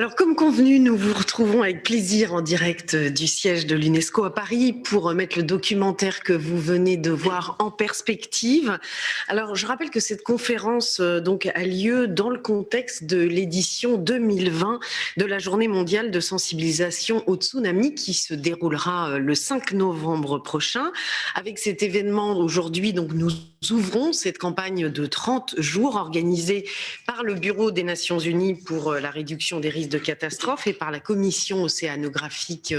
Alors, comme convenu, nous vous retrouvons avec plaisir en direct du siège de l'UNESCO à Paris pour mettre le documentaire que vous venez de voir en perspective. Alors, je rappelle que cette conférence donc a lieu dans le contexte de l'édition 2020 de la Journée mondiale de sensibilisation au tsunami qui se déroulera le 5 novembre prochain. Avec cet événement aujourd'hui, donc nous ouvrons cette campagne de 30 jours organisée par le Bureau des Nations Unies pour la réduction des risques de catastrophe et par la Commission océanographique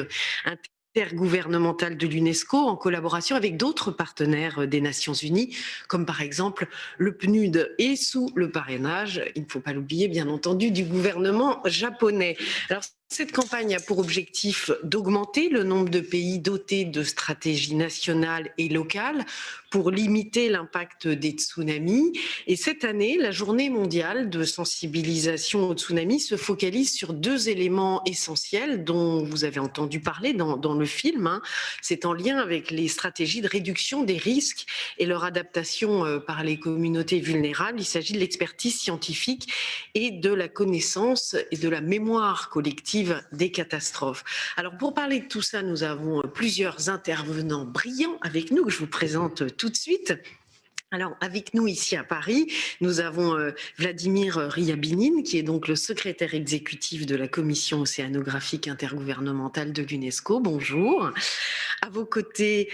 intergouvernementale de l'UNESCO en collaboration avec d'autres partenaires des Nations Unies, comme par exemple le PNUD et sous le parrainage, il ne faut pas l'oublier bien entendu, du gouvernement japonais. Alors, cette campagne a pour objectif d'augmenter le nombre de pays dotés de stratégies nationales et locales pour limiter l'impact des tsunamis. Et cette année, la journée mondiale de sensibilisation au tsunami se focalise sur deux éléments essentiels dont vous avez entendu parler dans le film. C'est en lien avec les stratégies de réduction des risques et leur adaptation par les communautés vulnérables. Il s'agit de l'expertise scientifique et de la connaissance et de la mémoire collective des catastrophes. Alors, pour parler de tout ça, nous avons plusieurs intervenants brillants avec nous que je vous présente tout de suite. Alors, avec nous ici à Paris, nous avons Vladimir Ryabinin, qui est donc le secrétaire exécutif de la Commission océanographique intergouvernementale de l'UNESCO. Bonjour. À vos côtés,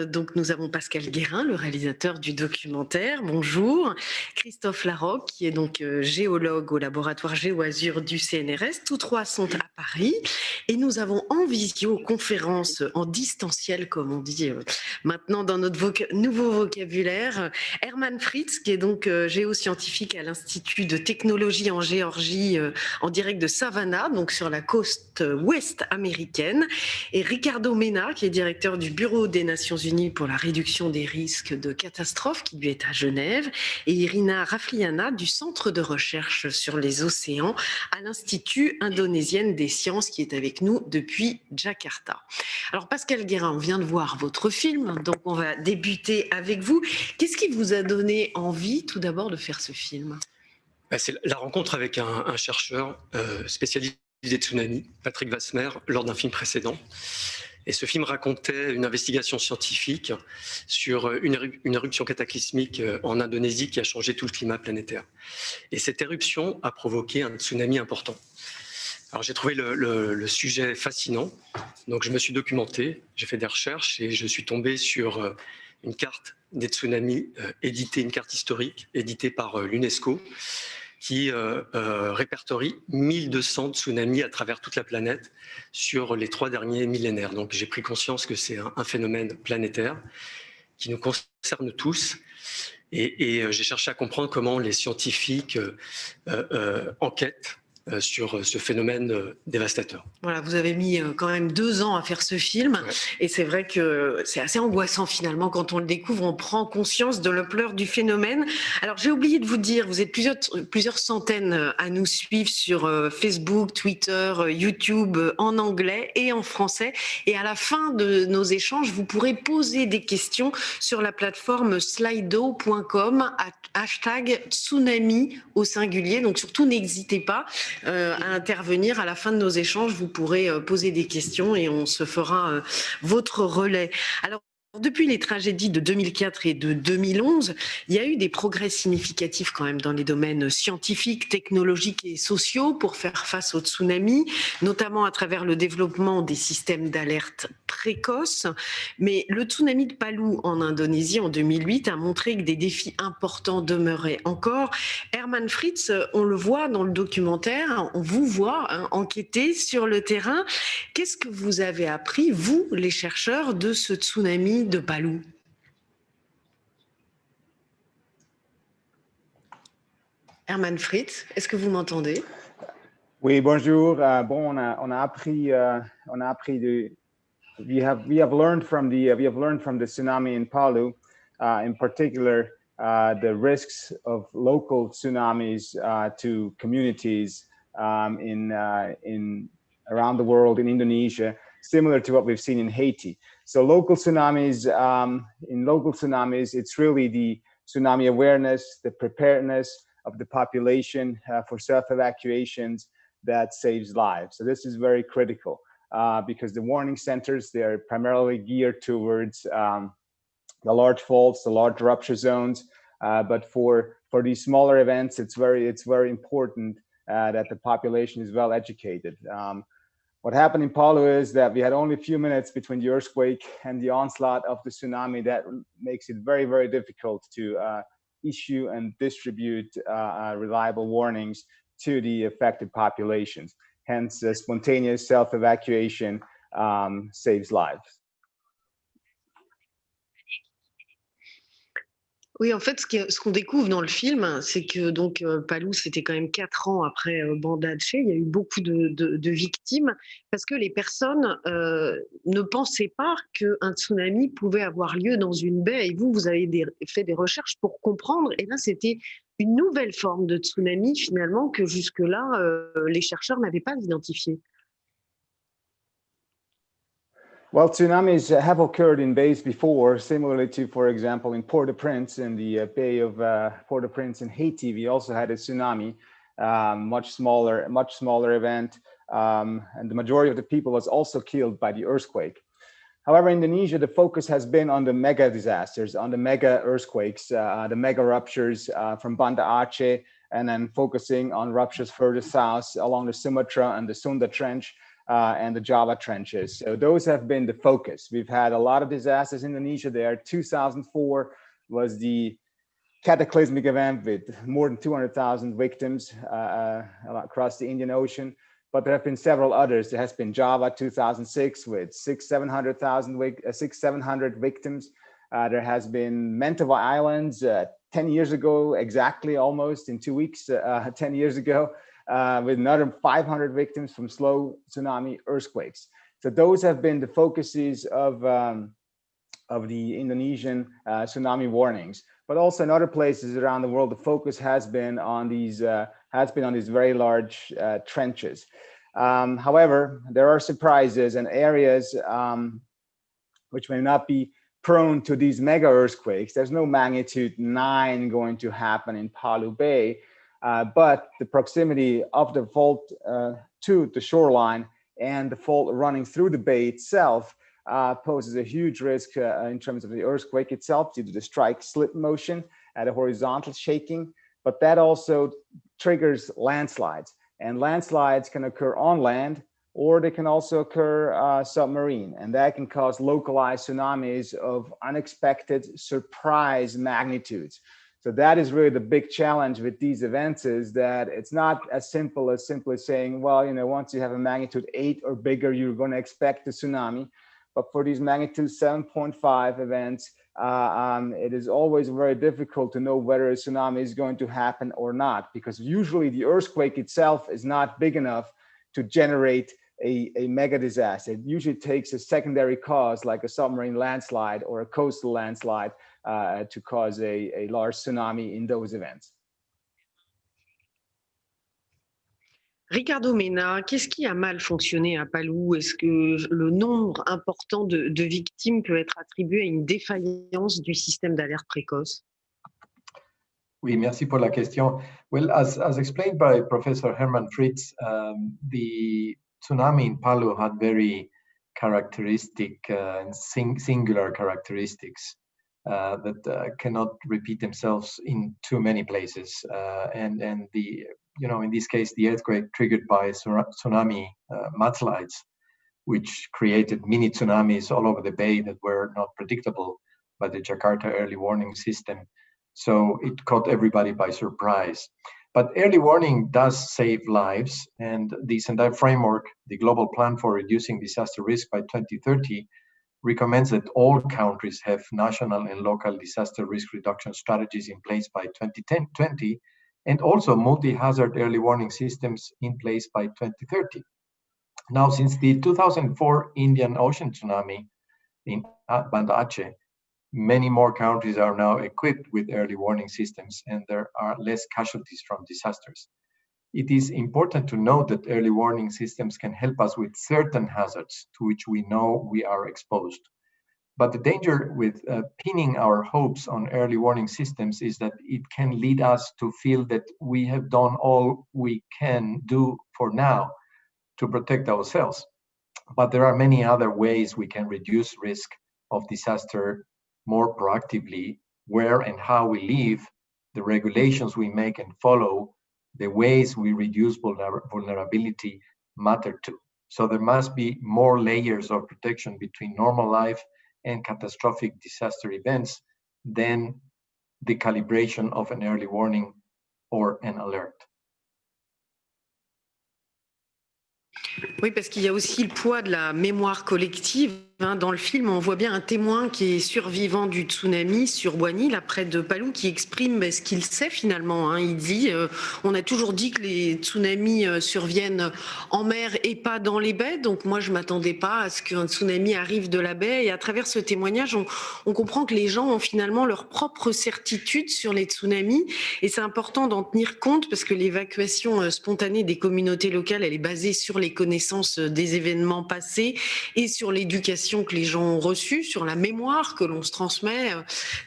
donc, nous avons Pascal Guérin, le réalisateur du documentaire. Bonjour. Christophe Larocque, qui est donc géologue au laboratoire GéoAzur du CNRS. Tous trois sont à Paris. Et nous avons en visioconférence, en distanciel, comme on dit maintenant dans notre nouveau vocabulaire, Hermann Fritz, qui est donc géoscientifique à l'Institut de technologie en Géorgie, en direct de Savannah, donc sur la côte ouest américaine, et Ricardo Mena, qui est directeur du Bureau des Nations Unies pour la réduction des risques de catastrophes, qui lui est à Genève, et Irina Rafliana du Centre de recherche sur les océans à l'Institut indonésien des sciences, qui est avec nous depuis Jakarta. Alors Pascal Guérin, on vient de voir votre film, donc on va débuter avec vous. Qu'est-ce qui vous a donné envie tout d'abord de faire ce film? C'est la rencontre avec un chercheur spécialisé des tsunamis, Patrick Wasmer, lors d'un film précédent. Et ce film racontait une investigation scientifique sur une éruption cataclysmique en Indonésie qui a changé tout le climat planétaire. Et cette éruption a provoqué un tsunami important. Alors j'ai trouvé le sujet fascinant, donc je me suis documenté, j'ai fait des recherches et je suis tombé sur une carte des tsunamis éditée, une carte historique éditée par l'UNESCO qui répertorie 1200 tsunamis à travers toute la planète sur les 3 derniers millénaires. Donc j'ai pris conscience que c'est un phénomène planétaire qui nous concerne tous et j'ai cherché à comprendre comment les scientifiques enquêtent sur ce phénomène dévastateur. Voilà, vous avez mis quand même 2 ans à faire ce film, ouais. Et c'est vrai que c'est assez angoissant finalement quand on le découvre, on prend conscience de l'ampleur du phénomène. Alors j'ai oublié de vous dire, vous êtes plusieurs centaines à nous suivre sur Facebook, Twitter, YouTube, en anglais et en français. Et à la fin de nos échanges, vous pourrez poser des questions sur la plateforme slido.com hashtag Tsunami au singulier. Donc surtout n'hésitez pas à intervenir à la fin de nos échanges. Vous pourrez poser des questions et on se fera votre relais. Alors, depuis les tragédies de 2004 et de 2011, il y a eu des progrès significatifs quand même dans les domaines scientifiques, technologiques et sociaux pour faire face aux tsunamis, notamment à travers le développement des systèmes d'alerte précoce. Mais le tsunami de Palu en Indonésie en 2008 a montré que des défis importants demeuraient encore. Hermann Fritz, on le voit dans le documentaire, on vous voit enquêter sur le terrain. Qu'est-ce que vous avez appris, vous, les chercheurs, de ce tsunami de Palu? Hermann Fritz, est-ce que vous m'entendez? Oui, bonjour. Bon, on a appris de. We have learned from the tsunami in Palu, in particular the risks of local tsunamis to communities in around the world, in Indonesia, similar to what we've seen in Haiti. So local tsunamis, in local tsunamis, it's really the tsunami awareness, the preparedness of the population for self-evacuations, that saves lives. So this is very critical because the warning centers, they're primarily geared towards the large faults, the large rupture zones. But for these smaller events, it's very important that the population is well educated. What happened in Palu is that we had only a few minutes between the earthquake and the onslaught of the tsunami. That makes it very, very difficult to issue and distribute reliable warnings to the affected populations. Hence, spontaneous self-evacuation saves lives. Oui, en fait, ce qu'on découvre dans le film, c'est que donc Palu, c'était quand même 4 ans après Banda Aceh. Il y a eu beaucoup de victimes parce que les personnes ne pensaient pas qu'un tsunami pouvait avoir lieu dans une baie. Et vous avez fait des recherches pour comprendre. Et là, c'était une nouvelle forme de tsunami finalement que jusque-là, les chercheurs n'avaient pas identifié. Well, tsunamis have occurred in bays before, similarly to, for example, in Port-au-Prince, in the Bay of Port-au-Prince in Haiti. We also had a tsunami, much smaller event, and the majority of the people was also killed by the earthquake. However, in Indonesia, the focus has been on the mega disasters, on the mega earthquakes, the mega ruptures from Banda Aceh, and then focusing on ruptures further south along the Sumatra and the Sunda Trench. And the Java trenches. So those have been the focus. We've had a lot of disasters in Indonesia there. 2004 was the cataclysmic event with more than 200,000 victims across the Indian Ocean. But there have been several others. There has been Java 2006 with 700 victims. There has been Mentawai Islands 10 years ago, exactly almost in 2 weeks, 10 years ago. With another 500 victims from slow tsunami earthquakes. So those have been the focuses of the Indonesian tsunami warnings. But also in other places around the world, the focus has been on these very large trenches. However, there are surprises and areas which may not be prone to these mega earthquakes. There's no magnitude 9 going to happen in Palu Bay. But the proximity of the fault to the shoreline and the fault running through the bay itself poses a huge risk in terms of the earthquake itself due to the strike slip motion and the horizontal shaking. But that also triggers landslides, and landslides can occur on land or they can also occur submarine, and that can cause localized tsunamis of unexpected surprise magnitudes. So that is really the big challenge with these events, is that it's not as simple as simply saying, well, once you have a magnitude 8 or bigger, you're going to expect a tsunami. But for these magnitude 7.5 events, it is always very difficult to know whether a tsunami is going to happen or not, because usually the earthquake itself is not big enough to generate a mega disaster. It usually takes a secondary cause like a submarine landslide or a coastal landslide to cause a large tsunami in those events. Ricardo Mena, qu'est-ce qui a mal fonctionné à Palu? Est-ce que le nombre important de victimes peut être attribué à une défaillance du système d'alerte précoce? Oui, merci pour la question. Well, as explained by Professor Hermann Fritz, the tsunami in Palu had very characteristic and singular characteristics that cannot repeat themselves in too many places. And the in this case, the earthquake triggered by tsunami mudslides, which created mini tsunamis all over the bay that were not predictable by the Jakarta early warning system. So it caught everybody by surprise. But early warning does save lives, and the Sendai framework, the global plan for reducing disaster risk by 2030, recommends that all countries have national and local disaster risk reduction strategies in place by 2020, and also multi-hazard early warning systems in place by 2030. Now, since the 2004 Indian Ocean tsunami in Banda Aceh, many more countries are now equipped with early warning systems, and there are less casualties from disasters. It is important to note that early warning systems can help us with certain hazards to which we know we are exposed. But the danger with pinning our hopes on early warning systems is that it can lead us to feel that we have done all we can do for now to protect ourselves. But there are many other ways we can reduce risk of disaster more proactively, where and how we live, the regulations we make and follow, the ways we reduce vulnerability matter too. So there must be more layers of protection between normal life and catastrophic disaster events than the calibration of an early warning or an alert. Oui, parce qu'il y a aussi le poids de la mémoire collective. Dans le film, on voit bien un témoin qui est survivant du tsunami sur Boigny, là près de Palu, qui exprime ce qu'il sait finalement. Il dit on a toujours dit que les tsunamis surviennent en mer et pas dans les baies. Donc moi, je m'attendais pas à ce qu'un tsunami arrive de la baie. Et à travers ce témoignage, on comprend que les gens ont finalement leur propre certitude sur les tsunamis. Et c'est important d'en tenir compte parce que l'évacuation spontanée des communautés locales, elle est basée sur les connaissances des événements passés et sur l'éducation que les gens ont reçue, sur la mémoire que l'on se transmet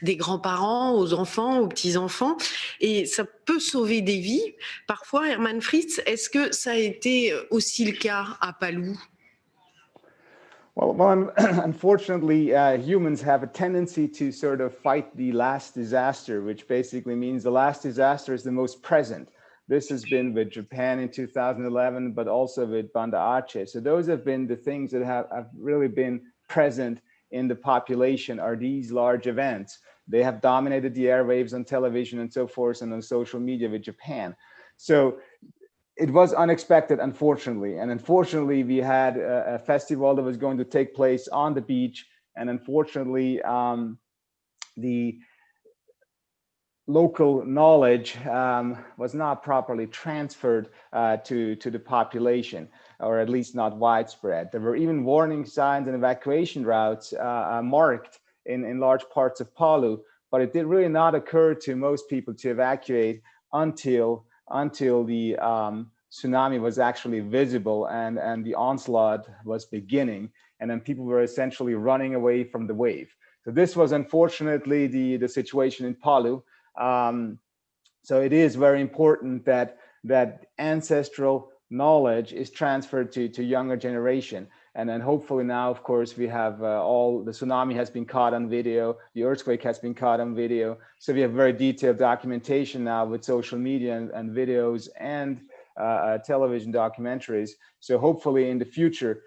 des grands-parents aux enfants, aux petits-enfants. Et ça peut sauver des vies. Parfois, Herman Fritz, est-ce que ça a été aussi le cas à Palu? Well, unfortunately, humans have a tendency to sort of fight the last disaster, which basically means the last disaster is the most present. This has been with Japan in 2011, but also with Banda Aceh. So those have been the things that have really been present in the population are these large events. They have dominated the airwaves on television and so forth and on social media with Japan. So it was unexpected, unfortunately. And unfortunately, we had a festival that was going to take place on the beach. And unfortunately, the local knowledge was not properly transferred to the population, or at least not widespread. There were even warning signs and evacuation routes marked in large parts of Palu, but it did really not occur to most people to evacuate until the tsunami was actually visible and the onslaught was beginning, and then people were essentially running away from the wave. So this was unfortunately the situation in Palu. So it is very important that ancestral knowledge is transferred to younger generation. And then hopefully now, of course, we have the tsunami has been caught on video, the earthquake has been caught on video. So we have very detailed documentation now with social media and videos and television documentaries. So hopefully in the future,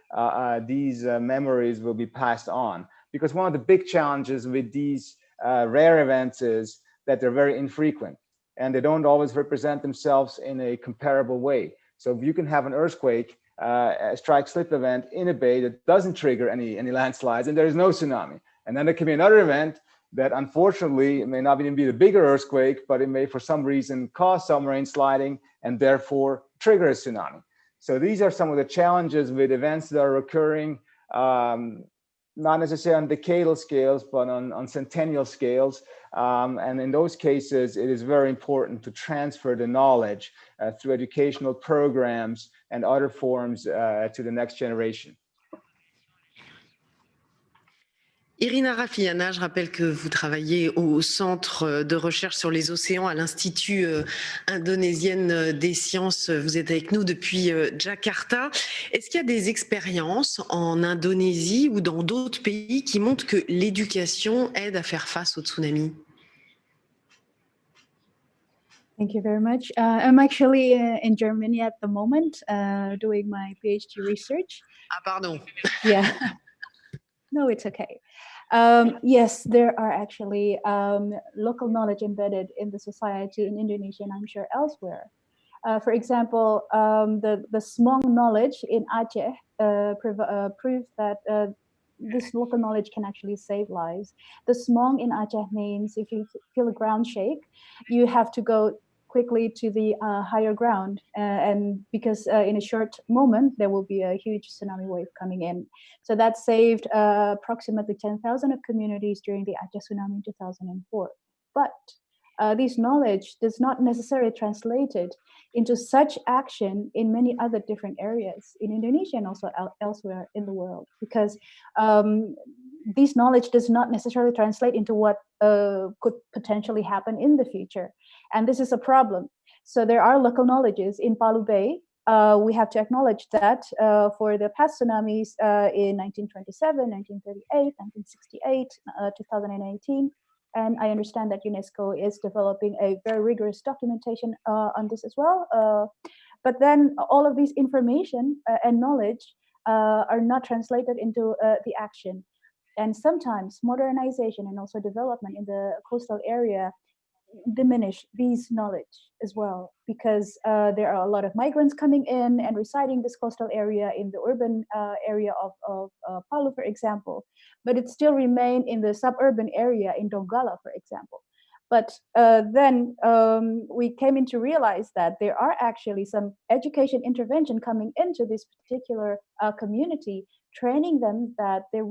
these memories will be passed on. Because one of the big challenges with these rare events is that they're very infrequent and they don't always represent themselves in a comparable way. So you can have an earthquake, a strike slip event in a bay that doesn't trigger any landslides and there is no tsunami. And then there can be another event that unfortunately may not even be the bigger earthquake, but it may for some reason cause submarine sliding and therefore trigger a tsunami. So these are some of the challenges with events that are occurring, not necessarily on decadal scales, but on centennial scales. And in those cases, it is very important to transfer the knowledge through educational programs and other forms to the next generation. Irina Rafiana, je rappelle que vous travaillez au Centre de recherche sur les océans à l'Institut indonésien des sciences. Vous êtes avec nous depuis Jakarta. Est-ce qu'il y a des expériences en Indonésie ou dans d'autres pays qui montrent que l'éducation aide à faire face au tsunami? Thank you very much. I'm actually in Germany at the moment doing my PhD research. Ah, pardon. Yeah. No, it's okay. Yes, there are actually local knowledge embedded in the society in Indonesia and I'm sure elsewhere. For example, the Smong knowledge in Aceh proves that this local knowledge can actually save lives. The Smong in Aceh means if you feel a ground shake, you have to go quickly to the higher ground, and because in a short moment there will be a huge tsunami wave coming in. So that saved approximately 10,000 of communities during the Aceh tsunami in 2004. But this knowledge does not necessarily translate it into such action in many other different areas in Indonesia and also elsewhere in the world, because this knowledge does not necessarily translate into what could potentially happen in the future. And this is a problem. So there are local knowledges in Palu Bay. We have to acknowledge that for the past tsunamis in 1927, 1938, 1968, 2018, and I understand that UNESCO is developing a very rigorous documentation on this as well. But then all of these information and knowledge are not translated into the action. And sometimes modernization and also development in the coastal area diminish these knowledge as well, because there are a lot of migrants coming in and residing this coastal area in the urban area of Palu, for example, but it still remain in the suburban area in Donggala, for example. But then we came in to realize that there are actually some education intervention coming into this particular community, training them that there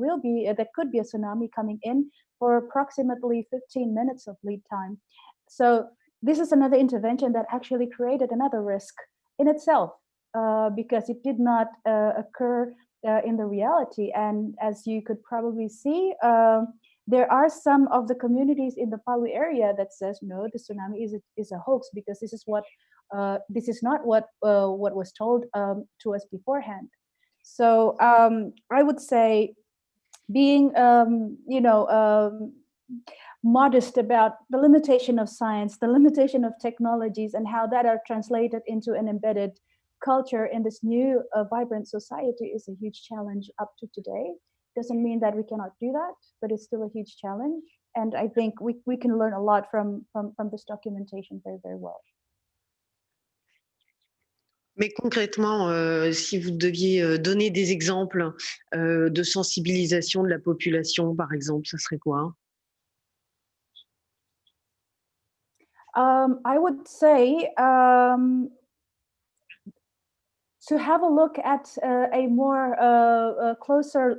could be a tsunami coming in for approximately 15 minutes of lead time. So this is another intervention that actually created another risk in itself, because it did not occur in the reality. And as you could probably see, there are some of the communities in the Palu area that says, no, the tsunami is a hoax, because this is not what was told to us beforehand. So I would say being, modest about the limitation of science, the limitation of technologies, and how that are translated into an embedded culture in this new vibrant society is a huge challenge up to today. Doesn't mean that we cannot do that, but it's still a huge challenge. And I think we can learn a lot from this documentation very, very well. Mais concrètement, si vous deviez donner des exemples de sensibilisation de la population, par exemple, ça serait quoi? I would say to have a look at a more closer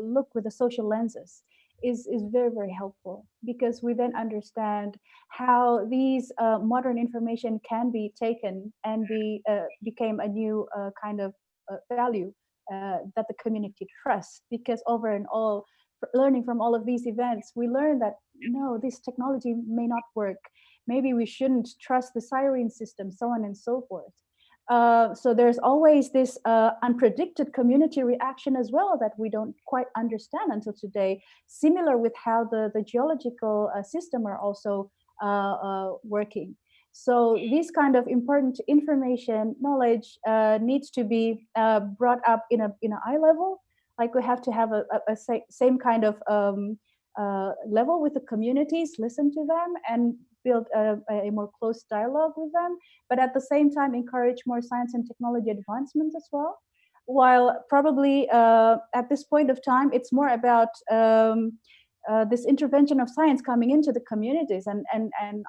look with the social lenses is very, very helpful, because we then understand how these modern information can be taken and became a new kind of value that the community trusts. Because over and all, learning from all of these events, we learn that no, this technology may not work. Maybe we shouldn't trust the siren system, so on and so forth. So there's always this unpredicted community reaction as well that we don't quite understand until today, similar with how the geological system are also working. So this kind of important information, knowledge needs to be brought up in a eye level. Like we have to have a same kind of level with the communities, listen to them, and build a more close dialogue with them, but at the same time encourage more science and technology advancements as well. While probably at this point of time, it's more about this intervention of science coming into the communities, and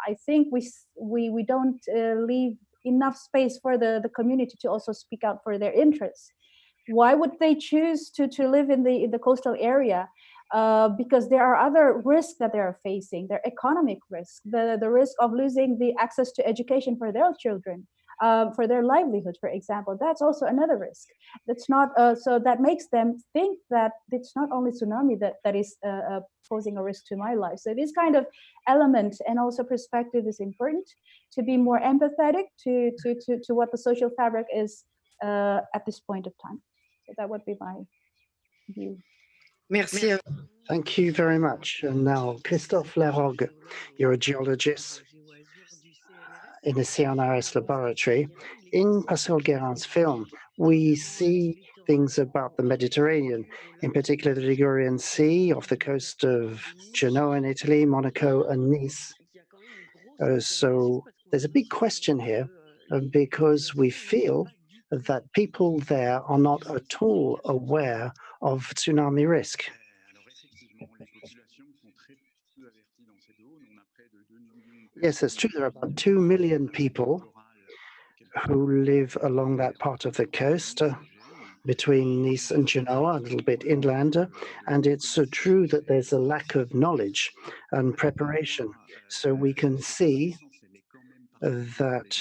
I think we don't leave enough space for the community to also speak out for their interests. Why would they choose to live in the coastal area? Because there are other risks that they are facing. Their economic risk, the risk of losing the access to education for their children, for their livelihood, for example. That's also another risk. That's not so that makes them think that it's not only tsunami that is posing a risk to my life. So this kind of element and also perspective is important, to be more empathetic to what the social fabric is at this point of time. So that would be my view. Merci. Thank you very much. And now, Christophe Lerogue, you're a geologist in the CNRS laboratory. In Pascal Guérin's film, we see things about the Mediterranean, in particular the Ligurian Sea off the coast of Genoa in Italy, Monaco and Nice. So there's a big question here, because we feel that people there are not at all aware of tsunami risk. Yes, that's true. There are about 2 million people who live along that part of the coast between Nice and Genoa, a little bit inland. And it's true that there's a lack of knowledge and preparation. So we can see that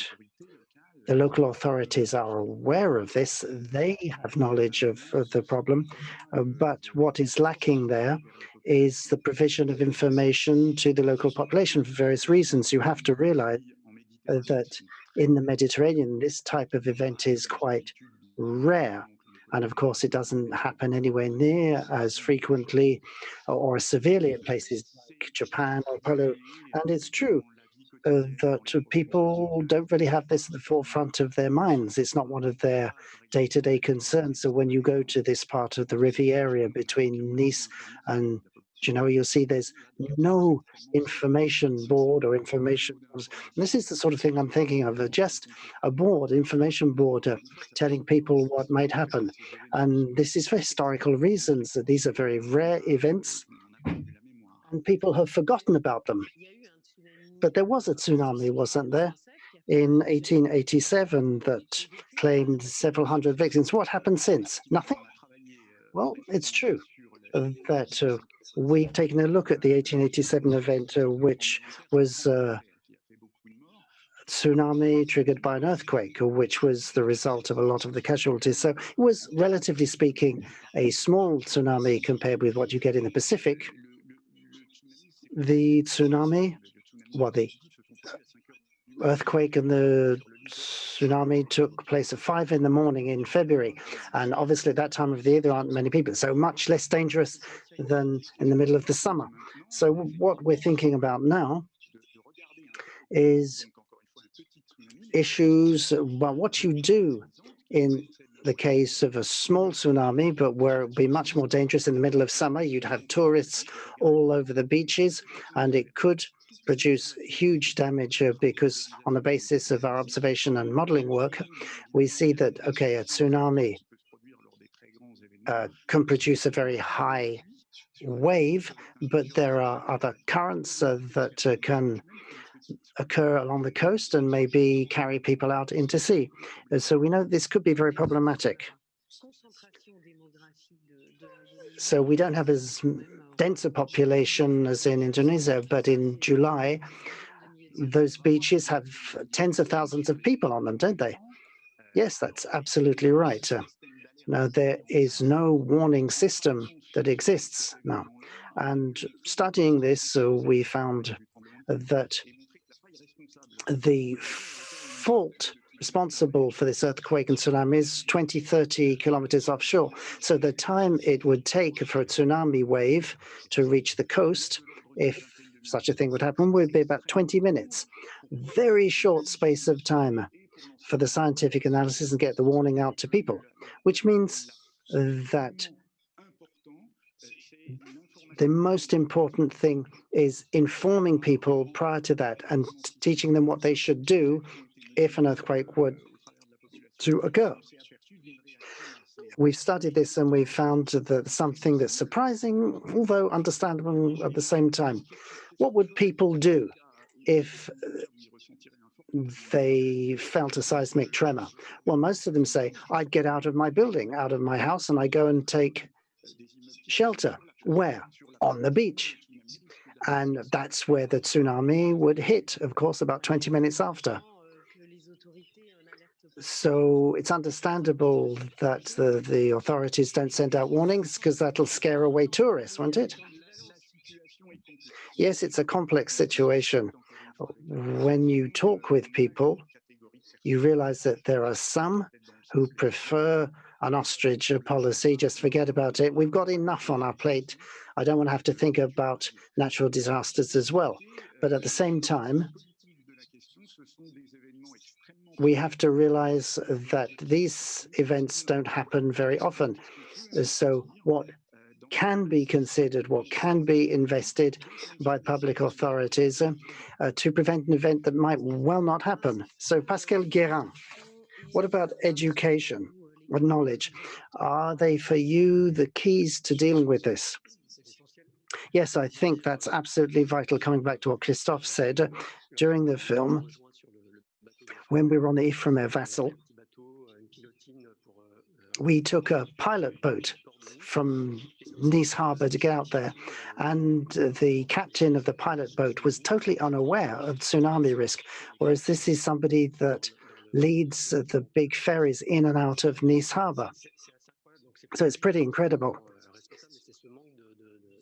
The local authorities are aware of this. They have knowledge of the problem. But what is lacking there is the provision of information to the local population for various reasons. You have to realize that in the Mediterranean, this type of event is quite rare. And of course, it doesn't happen anywhere near as frequently or as severely in places like Japan or Peru. And it's true that people don't really have this at the forefront of their minds. It's not one of their day-to-day concerns. So when you go to this part of the Riviera between Nice and Genoa, you'll see there's no information board or information. This is the sort of thing I'm thinking of, just a board, information board, telling people what might happen. And this is for historical reasons. These are very rare events, and people have forgotten about them. But there was a tsunami, wasn't there, in 1887 that claimed several hundred victims. What happened since? Nothing? Well, it's true that we've taken a look at the 1887 event, which was a tsunami triggered by an earthquake, which was the result of a lot of the casualties. So it was, relatively speaking, a small tsunami compared with what you get in the Pacific. The tsunami, well, the earthquake and the tsunami took place at 5 in the morning in February. And obviously at that time of the year, there aren't many people. So much less dangerous than in the middle of the summer. So what we're thinking about now is issues, well, what you do in the case of a small tsunami, but where it would be much more dangerous in the middle of summer. You'd have tourists all over the beaches, and it could produce huge damage because on the basis of our observation and modeling work, we see that, okay, a tsunami can produce a very high wave, but there are other currents that can occur along the coast and maybe carry people out into sea. So we know this could be very problematic. So we don't have as dense a population as in Indonesia, but in July, those beaches have tens of thousands of people on them, don't they? Yes, that's absolutely right. Now, there is no warning system that exists now. And studying this, we found that the fault responsible for this earthquake and tsunami is 20, 30 kilometers offshore. So the time it would take for a tsunami wave to reach the coast, if such a thing would happen, would be about 20 minutes. Very short space of time for the scientific analysis and get the warning out to people, which means that the most important thing is informing people prior to that and teaching them what they should do if an earthquake were to occur. We've studied this and we've found that something that's surprising, although understandable at the same time. What would people do if they felt a seismic tremor? Well, most of them say, I'd get out of my building, out of my house, and I go and take shelter. Where? On the beach. And that's where the tsunami would hit, of course, about 20 minutes after. So it's understandable that the authorities don't send out warnings because that'll scare away tourists, won't it? Yes, it's a complex situation. When you talk with people, you realize that there are some who prefer an ostrich policy, just forget about it. We've got enough on our plate. I don't want to have to think about natural disasters as well. But at the same time, we have to realize that these events don't happen very often. So what can be considered, what can be invested by public authorities to prevent an event that might well not happen. So Pascal Guérin, what about education and knowledge? Are they for you the keys to dealing with this? Yes, I think that's absolutely vital. Coming back to what Christophe said during the film, when we were on the Ifremer vessel, we took a pilot boat from Nice Harbor to get out there, and the captain of the pilot boat was totally unaware of tsunami risk, whereas this is somebody that leads the big ferries in and out of Nice harbor. So it's pretty incredible.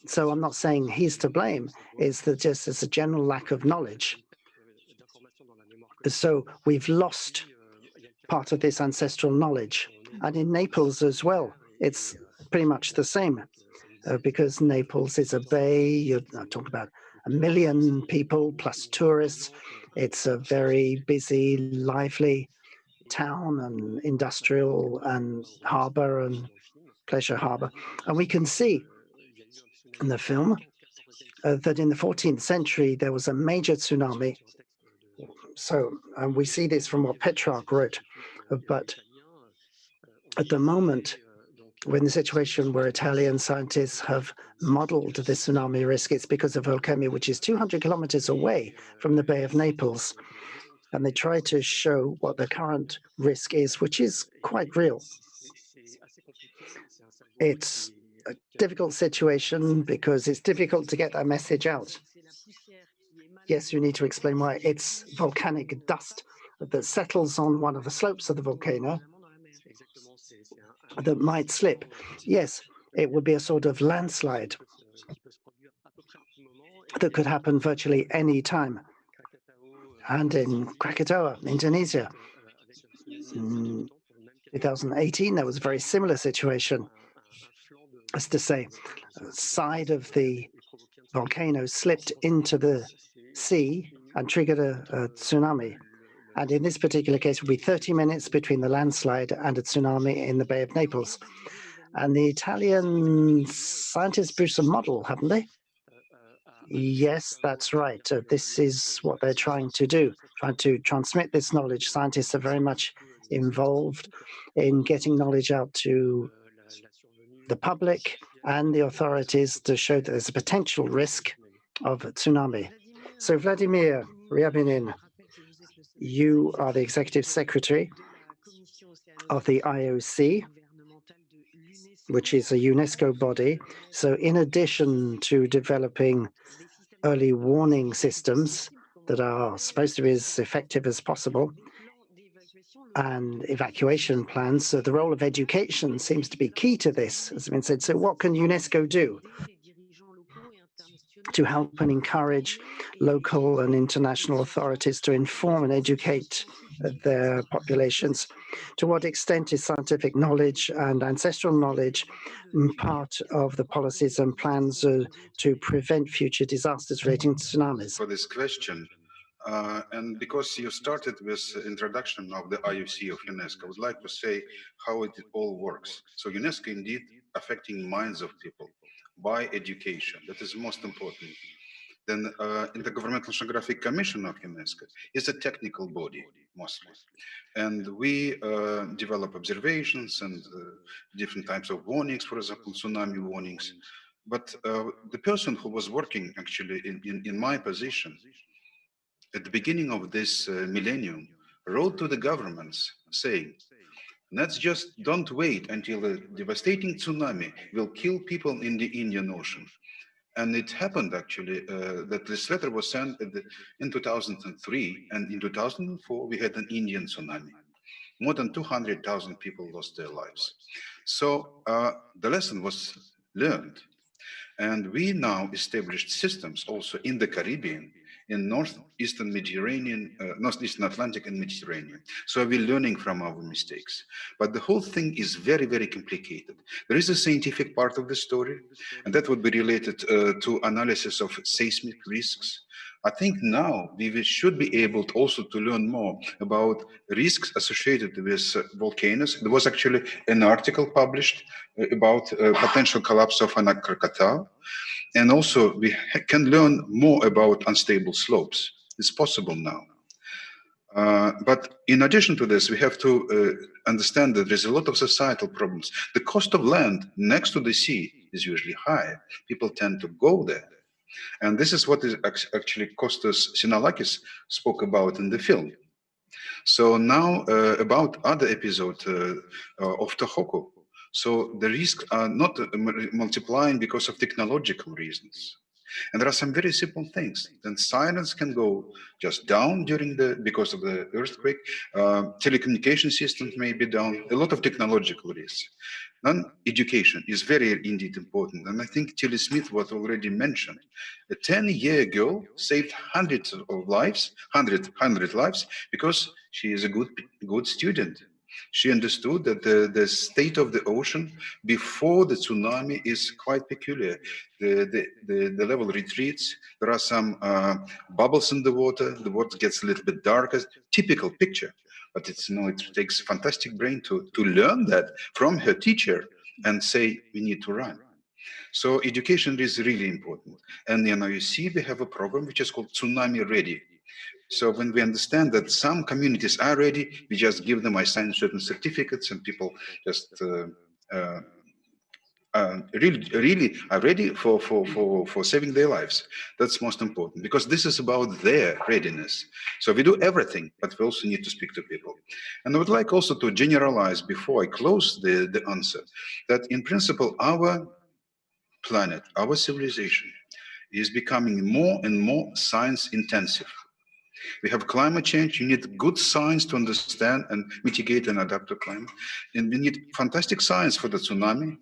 So I'm not saying he's to blame, it's that just it's a general lack of knowledge. So we've lost part of this ancestral knowledge. And in Naples as well, it's pretty much the same because Naples is a bay. You're talking about 1 million people plus tourists. It's a very busy, lively town and industrial and harbor and pleasure harbor. And we can see in the film that in the 14th century, there was a major tsunami. So we see this from what Petrarch wrote. But at the moment, we're in the situation where Italian scientists have modeled the tsunami risk, it's because of Volcano, which is 200 kilometers away from the Bay of Naples. And they try to show what the current risk is, which is quite real. It's a difficult situation because it's difficult to get that message out. Yes, you need to explain why. It's volcanic dust that settles on one of the slopes of the volcano that might slip. Yes, it would be a sort of landslide that could happen virtually any time. And in Krakatoa, Indonesia, in 2018, there was a very similar situation. As to say, the side of the volcano slipped into the sea and triggered a tsunami. And in this particular case, it would be 30 minutes between the landslide and a tsunami in the Bay of Naples. And the Italian scientists produced a model, haven't they? Yes, that's right. This is what they're trying to do, trying to transmit this knowledge. Scientists are very much involved in getting knowledge out to the public and the authorities to show that there's a potential risk of a tsunami. So Vladimir Ryabinin, you are the executive secretary of the IOC, which is a UNESCO body. So in addition to developing early warning systems that are supposed to be as effective as possible and evacuation plans, so the role of education seems to be key to this, as has been said. So what can UNESCO do to help and encourage local and international authorities to inform and educate their populations? To what extent is scientific knowledge and ancestral knowledge part of the policies and plans to prevent future disasters relating to tsunamis? For this question, and because you started with introduction of the IOC of UNESCO, I would like to say how it all works. So UNESCO indeed affecting minds of people by education. That is most important. Then Intergovernmental Oceanographic Commission of UNESCO is a technical body mostly. And we develop observations and different types of warnings, for example, tsunami warnings. But the person who was working actually in my position at the beginning of this millennium wrote to the governments saying, let's just don't wait until a devastating tsunami will kill people in the Indian Ocean. And it happened actually that this letter was sent in 2003, and in 2004 we had an Indian tsunami. More than 200,000 people lost their lives. So the lesson was learned. And we now established systems also in the Caribbean, in northeastern Mediterranean, northeastern Atlantic and Mediterranean. So we're learning from our mistakes. But the whole thing is very, very complicated. There is a scientific part of the story, and that would be related to analysis of seismic risks. I think now we should be able to also to learn more about risks associated with volcanoes. There was actually an article published about potential collapse of an Krakatoa. And also we can learn more about unstable slopes. It's possible now. But in addition to this, we have to understand that there's a lot of societal problems. The cost of land next to the sea is usually high. People tend to go there. And this is what is actually Kostas Sinalakis spoke about in the film. So now about other episode of Tohoku. So the risks are not multiplying because of technological reasons. And there are some very simple things. Then sirens can go just down because of the earthquake. Telecommunication systems may be down. A lot of technological risks. Then education is very indeed important. And I think Tilly Smith was already mentioned. A 10-year girl saved hundred lives because she is a good student. She understood that the state of the ocean before the tsunami is quite peculiar. The level retreats. There are some bubbles in the water gets a little bit darker. Typical picture. But it takes fantastic brain to learn that from her teacher and say, we need to run. So education is really important. And you see, we have a program which is called Tsunami Ready. So when we understand that some communities are ready, we just give them, I sign certain certificates, and people just really are ready for saving their lives. That's most important, because this is about their readiness. So we do everything, but we also need to speak to people. And I would like also to generalize before I close the answer, that in principle, our planet, our civilization is becoming more and more science intensive. We have climate change. You need good science to understand and mitigate and adapt to climate. And we need fantastic science for the tsunami.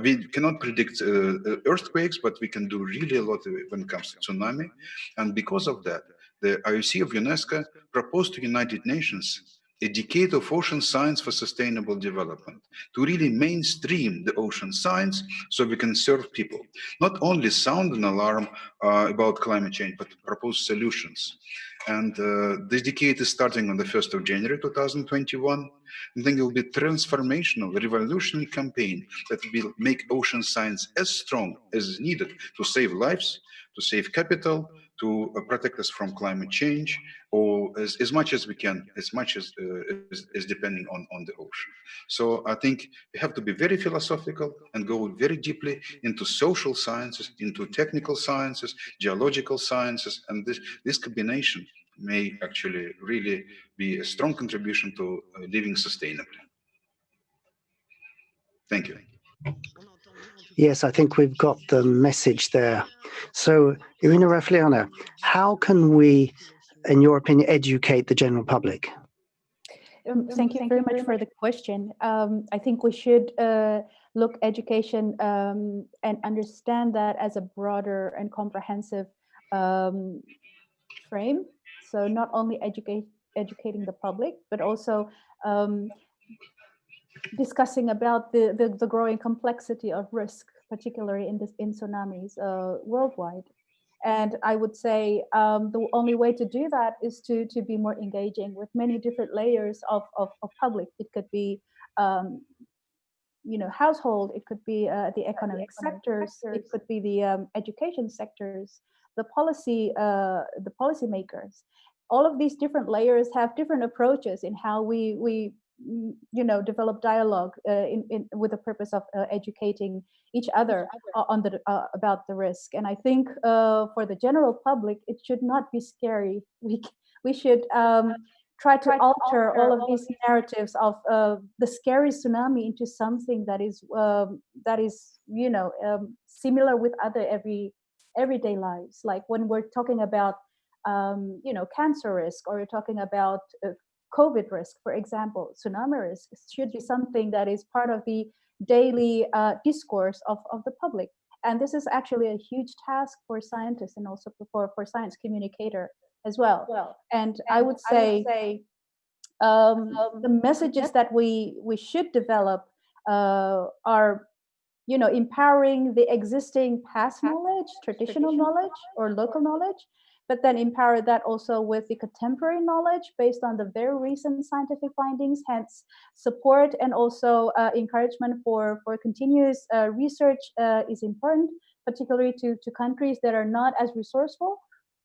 We cannot predict earthquakes, but we can do really a lot when it comes to tsunami. And because of that, the IOC of UNESCO proposed to United Nations a decade of ocean science for sustainable development, to really mainstream the ocean science so we can serve people. Not only sound an alarm about climate change, but propose solutions. And this decade is starting on the 1st of January 2021. And then it will be transformational, revolutionary campaign that will make ocean science as strong as is needed to save lives, to save capital, to protect us from climate change, or as much as we can, as much as depending on the ocean. So I think we have to be very philosophical and go very deeply into social sciences, into technical sciences, geological sciences, and this combination may actually really be a strong contribution to living sustainably. Thank you. Yes, I think we've got the message there. So, Irina Rafliana, how can we, in your opinion, educate the general public? Thank you very much for the question. I think we should look education and understand that as a broader and comprehensive frame. So not only educating the public, but also discussing about the growing complexity of risk, particularly in tsunamis worldwide. And I would say the only way to do that is to be more engaging with many different layers of public. It could be household, it could be the economic sectors, it could be the education sectors, the policymakers. All of these different layers have different approaches in how we develop dialogue with the purpose of educating each other on about the risk. And I think for the general public, it should not be scary. We should try to alter all of these narratives of the scary tsunami into something that is similar with other everyday lives. Like when we're talking about cancer risk, or you're talking about COVID risk, for example, tsunami risk should be something that is part of the daily discourse of the public. And this is actually a huge task for scientists and also for science communicator as well. And I would say the messages that we should develop are empowering the existing past knowledge, traditional knowledge, or local knowledge, but then empower that also with the contemporary knowledge based on the very recent scientific findings, hence support and also encouragement for continuous research is important, particularly to countries that are not as resourceful.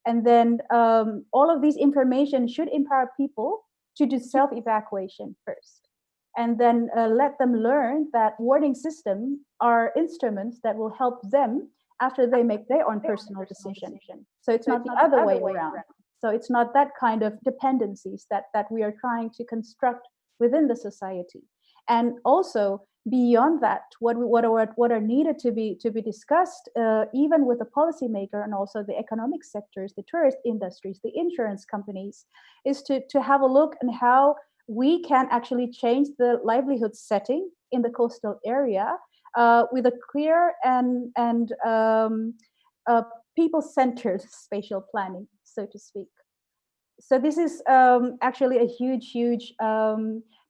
And then all of these information should empower people to do self-evacuation first. And then let them learn that warning systems are instruments that will help them after they make their own personal decision. So it's not the other way around. So it's not that kind of dependencies that we are trying to construct within the society. And also beyond that, what are needed to be discussed, even with the policymaker and also the economic sectors, the tourist industries, the insurance companies, is to have a look at how we can actually change the livelihood setting in the coastal area with a clear and people-centered spatial planning, so to speak. So this is actually a huge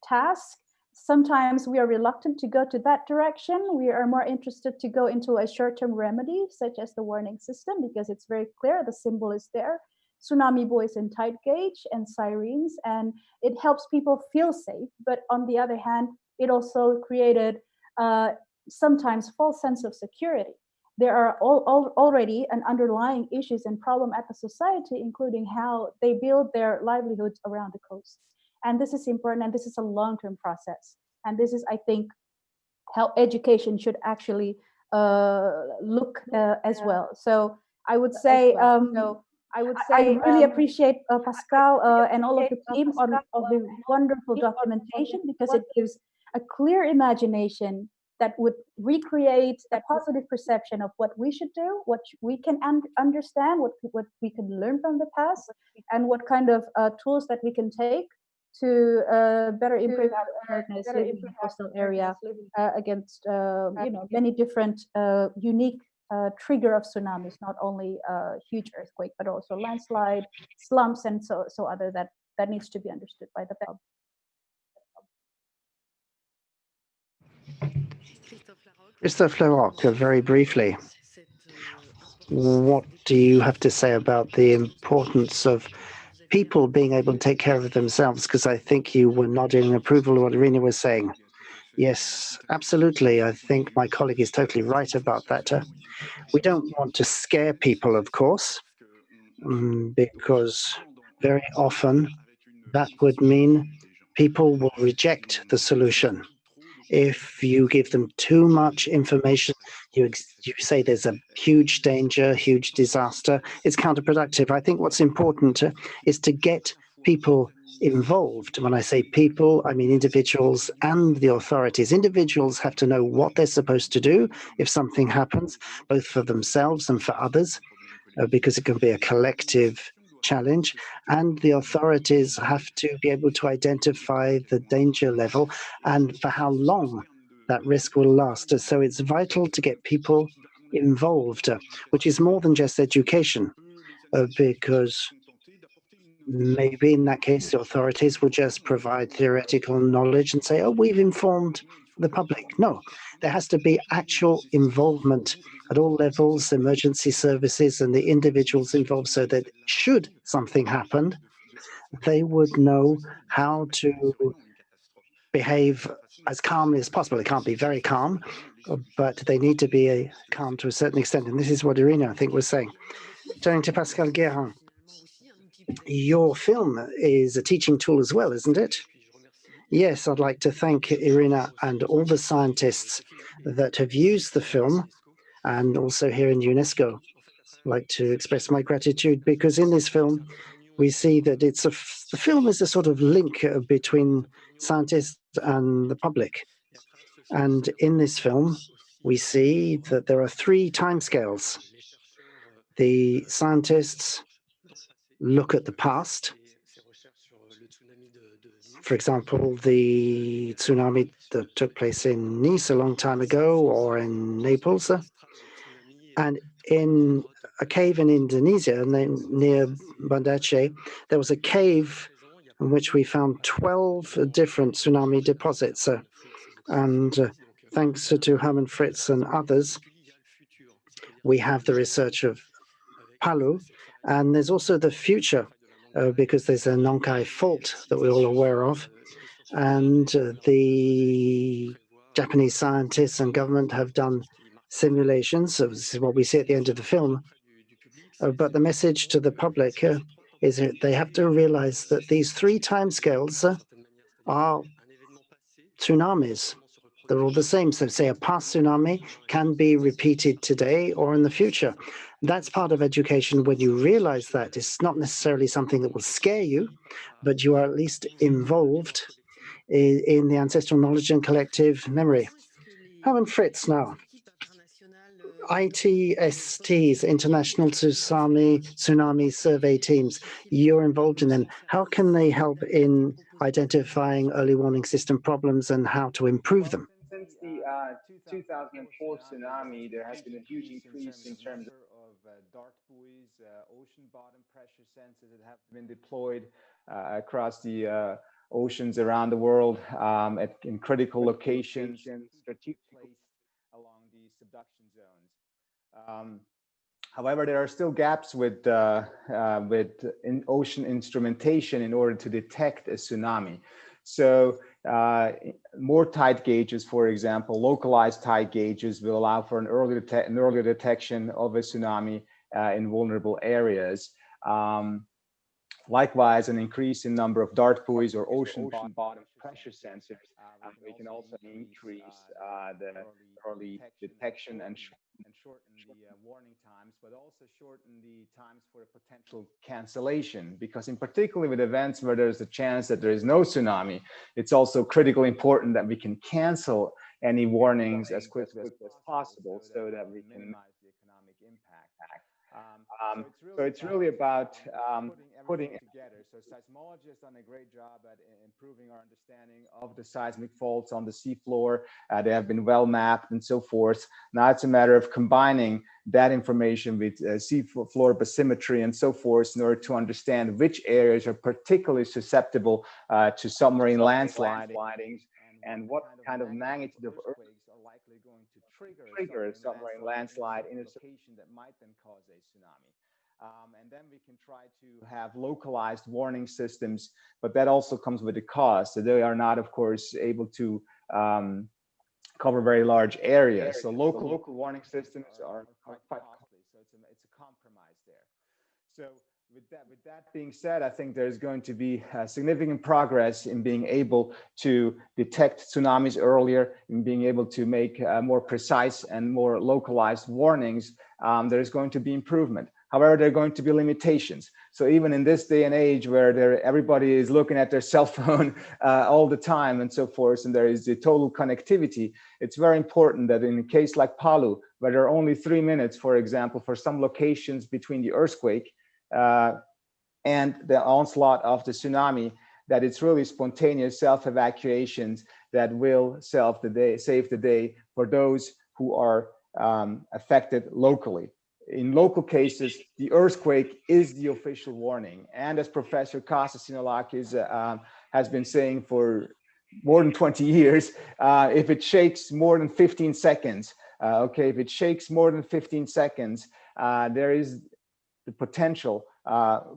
task. Sometimes we are reluctant to go to that direction. We are more interested to go into a short-term remedy, such as the warning system, because it's very clear, the symbol is there. Tsunami buoys and tide gauge and sirens, and it helps people feel safe. But on the other hand, it also created sometimes false sense of security. There are already an underlying issues and problem at the society, including how they build their livelihoods around the coast. And this is important, and this is a long-term process. And this is, I think, how education should actually look as well. So I would say, I really appreciate Pascal and all of the team of the wonderful documentation, because it gives a clear imagination that would recreate a positive perception of what we should do, what we can understand, what we can learn from the past, and what kind of tools that we can take to better improve our preparedness living in the coastal area against many different unique trigger of tsunamis, not only huge earthquake, but also landslide, slumps, and so other that needs to be understood by the public. Christophe Larocque, very briefly, what do you have to say about the importance of people being able to take care of themselves? Because I think you were nodding in approval of what Irina was saying. Yes, absolutely. I think my colleague is totally right about that. We don't want to scare people, of course, because very often that would mean people will reject the solution. If you give them too much information, you say there's a huge danger, huge disaster, it's counterproductive. I think what's important is to get people involved. When I say people, I mean individuals and the authorities. Individuals have to know what they're supposed to do if something happens, both for themselves and for others, because it can be a collective challenge, and the authorities have to be able to identify the danger level and for how long that risk will last. So it's vital to get people involved, which is more than just education, because maybe in that case the authorities will just provide theoretical knowledge and say, oh, we've informed the public. No, there has to be actual involvement at all levels, emergency services and the individuals involved, so that should something happen, they would know how to behave as calmly as possible. It can't be very calm, but they need to be calm to a certain extent. And this is what Irina, I think, was saying. Turning to Pascal Guérin, your film is a teaching tool as well, isn't it? Yes, I'd like to thank Irina and all the scientists that have used the film, and also here in UNESCO. I'd like to express my gratitude, because in this film, we see that the film is a sort of link between scientists and the public. And in this film, we see that there are 3 timescales. The scientists look at the past. For example, the tsunami that took place in Nice a long time ago, or in Naples, and in a cave in Indonesia near Banda Aceh, there was a cave in which we found 12 different tsunami deposits. And thanks to Hermann Fritz and others, we have the research of Palu, and there's also the future, because there's a Nonkai fault that we're all aware of, and the Japanese scientists and government have done simulations. So this is what we see at the end of the film. But the message to the public is that they have to realize that these 3 timescales are tsunamis. They're all the same. So say a past tsunami can be repeated today or in the future. That's part of education. When you realize that, it's not necessarily something that will scare you, but you are at least involved in the ancestral knowledge and collective memory. Herman Fritz now. ITSTs, International Tsunami Survey Teams, you're involved in them. How can they help in identifying early warning system problems and how to improve them? Since the 2004 tsunami, there has been a huge increase in terms of dart buoys, ocean bottom pressure sensors that have been deployed across the oceans around the world in critical locations, strategically placed along the subduction zones. However, there are still gaps with ocean instrumentation in order to detect a tsunami. So more tide gauges, for example, localized tide gauges will allow for an earlier detection of a tsunami in vulnerable areas. Likewise, an increase in number of dart buoys or ocean bottom pressure sensors, we can also increase the early detection and shorten the warning times, but also shorten the times for a potential cancellation. Because in particular with events where there's a chance that there is no tsunami, it's also critically important that we can cancel any warnings as quickly as possible so that we can minimize the economic impact. So it's really about putting it together. So seismologists have done a great job at improving our understanding of the seismic faults on the seafloor. They have been well mapped and so forth. Now it's a matter of combining that information with seafloor bathymetry and so forth in order to understand which areas are particularly susceptible to submarine landslidings and what kind of magnitude of earthquakes are likely going to trigger a submarine landslide in a location that might then cause a tsunami. And then we can try to have localized warning systems, but that also comes with a cost. So they are not, of course, able to cover very large areas. So local warning systems are quite costly. So it's a compromise there. So with that being said, I think there's going to be significant progress in being able to detect tsunamis earlier, in being able to make more precise and more localized warnings. There's going to be improvement. However, there are going to be limitations. So even in this day and age where everybody is looking at their cell phone all the time and so forth, and there is the total connectivity, it's very important that in a case like Palu, where there are only 3 minutes, for example, for some locations between the earthquake and the onslaught of the tsunami, that it's really spontaneous self-evacuations that will save the day for those who are affected locally. In local cases, the earthquake is the official warning. And as Professor Kostas-Sinolakis has been saying for more than 20 years, if it shakes more than 15 seconds, if it shakes more than 15 seconds, there is the potential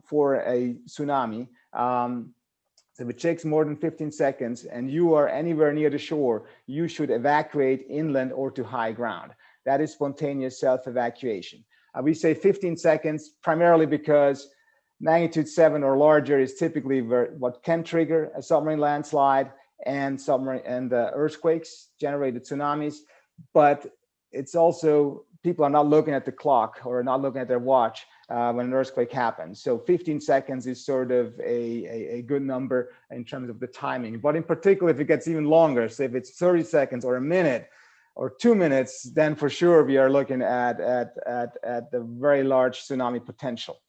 for a tsunami. So if it takes more than 15 seconds and you are anywhere near the shore, you should evacuate inland or to high ground. That is spontaneous self-evacuation. We say 15 seconds primarily because magnitude 7 or larger is typically what can trigger a submarine landslide and earthquakes, generated tsunamis. But it's also, people are not looking at the clock or not looking at their watch when an earthquake happens. So 15 seconds is sort of a good number in terms of the timing. But in particular, if it gets even longer, so if it's 30 seconds or a minute or 2 minutes, then for sure we are looking at the very large tsunami potential.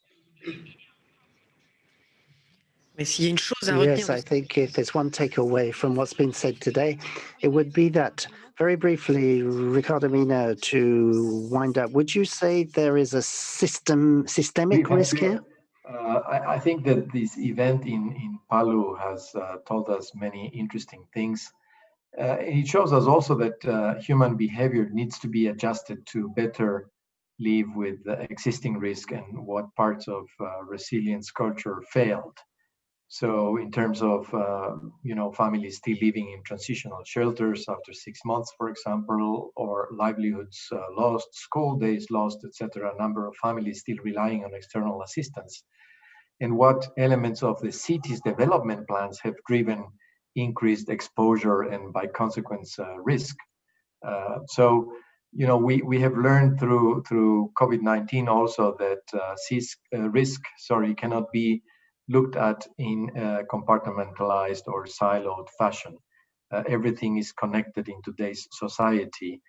Yes, I think if there's one takeaway from what's been said today, it would be that, very briefly, Ricardo Mina, to wind up, would you say there is a systemic risk here? I think that this event in Palu has told us many interesting things. It shows us also that human behavior needs to be adjusted to better live with the existing risk and what parts of resilience culture failed. So in terms of, families still living in transitional shelters after 6 months, for example, or livelihoods lost, school days lost, etc., a number of families still relying on external assistance. And what elements of the city's development plans have driven increased exposure and by consequence risk. So we have learned through COVID-19 also that risk cannot be looked at in a compartmentalized or siloed fashion. everything is connected in today's society.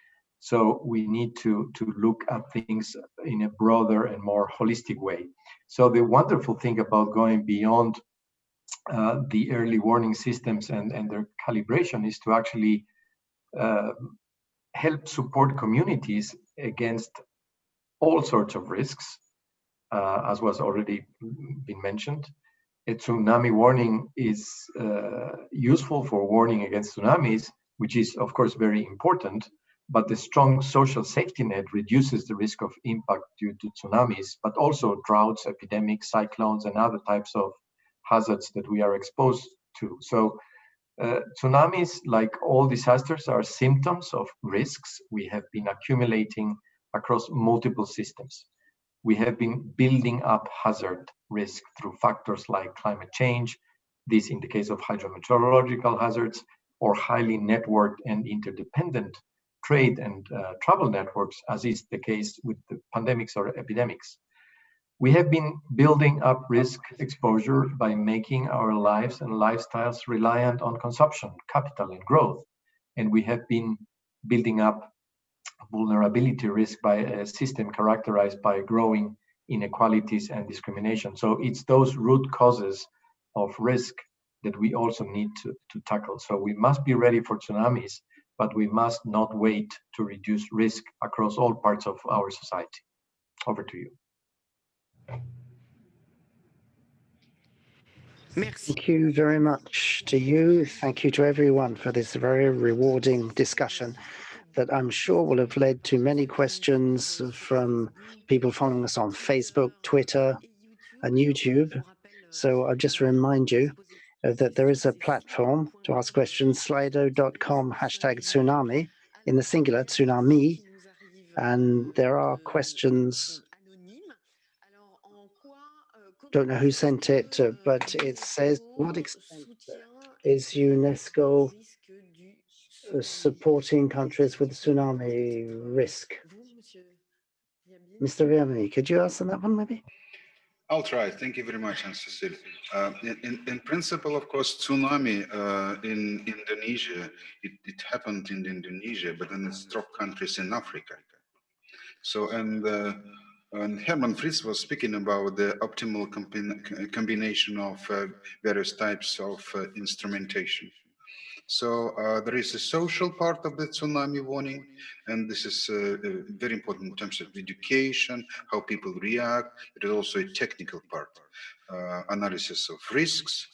So we need to look at things in a broader and more holistic way. So the wonderful thing about going beyond the early warning systems and their calibration is to actually help support communities against all sorts of risks, as was already been mentioned. A tsunami warning is useful for warning against tsunamis, which is of course very important, but the strong social safety net reduces the risk of impact due to tsunamis, but also droughts, epidemics, cyclones, and other types of hazards that we are exposed to. So tsunamis, like all disasters, are symptoms of risks we have been accumulating across multiple systems. We have been building up hazard risk through factors like climate change, this in the case of hydrometeorological hazards, or highly networked and interdependent trade and travel networks, as is the case with the pandemics or epidemics. We have been building up risk exposure by making our lives and lifestyles reliant on consumption, capital, and growth. And we have been building up vulnerability risk by a system characterized by growing inequalities and discrimination. So it's those root causes of risk that we also need to tackle. So we must be ready for tsunamis, but we must not wait to reduce risk across all parts of our society. Over to you. Thank you very much to you. Thank you to everyone for this very rewarding discussion that I'm sure will have led to many questions from people following us on Facebook, Twitter, and YouTube. So I'll just remind you that there is a platform to ask questions, slido.com #tsunami, in the singular, Tsunami, and there are questions. Don't know who sent it, but it says, to what extent is UNESCO supporting countries with tsunami risk? Mr. Riami, could you answer that one maybe? I'll try. Thank you very much, Cecile. In principle, of course, tsunami in Indonesia, it happened in Indonesia, but then it struck countries in Africa. So, and Herman Fritz was speaking about the optimal combination of various types of instrumentation. So there is a social part of the tsunami warning, and this is very important in terms of education, how people react. There is also a technical part, analysis of risks,